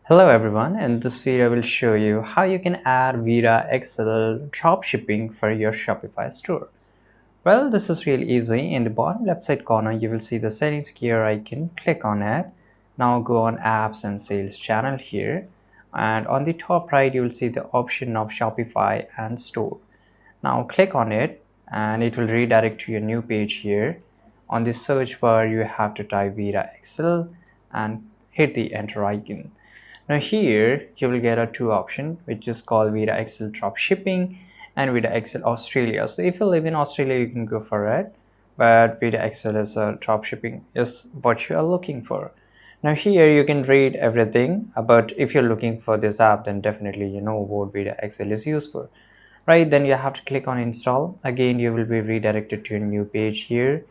Hello everyone, in this video I will show you how you can add VidaXL dropshipping for your Shopify store. Well, this is really easy. In the bottom left side corner you will see the settings gear icon. Click on it. Now go on apps and sales channel here, and on the top right you will see the option of Shopify and store. Now click on it and it will redirect to your new page here. On the search bar you have to type VidaXL and hit the enter icon. Now here you will get a two option which is called VidaXL Dropshipping and VidaXL Australia. So if you live in Australia you can go for it, but VidaXL is a dropshipping is what you are looking for. Now here you can read everything, but if you're looking for this app then definitely you know what VidaXL is used for. Right, then you have to click on install. Again you will be redirected to a new page here.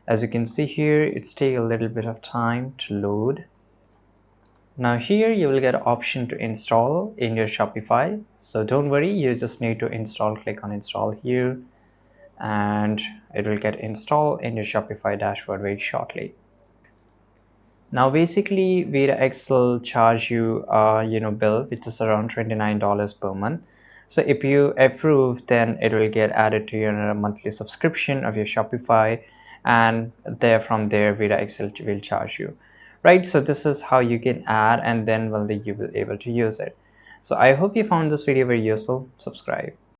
As you can see here, it's take a little bit of time to load. Now here you will get an option to install in your Shopify. So don't worry, you just need to install. Click on install here and it will get installed in your Shopify dashboard very shortly. Now basically VidaXL charge you bill which is around $29 per month. So if you approve then it will get added to your monthly subscription of your Shopify, and from there VidaXL will charge you. Right, so this is how you can add, and then you will be able to use it. So I hope you found this video very useful. Subscribe.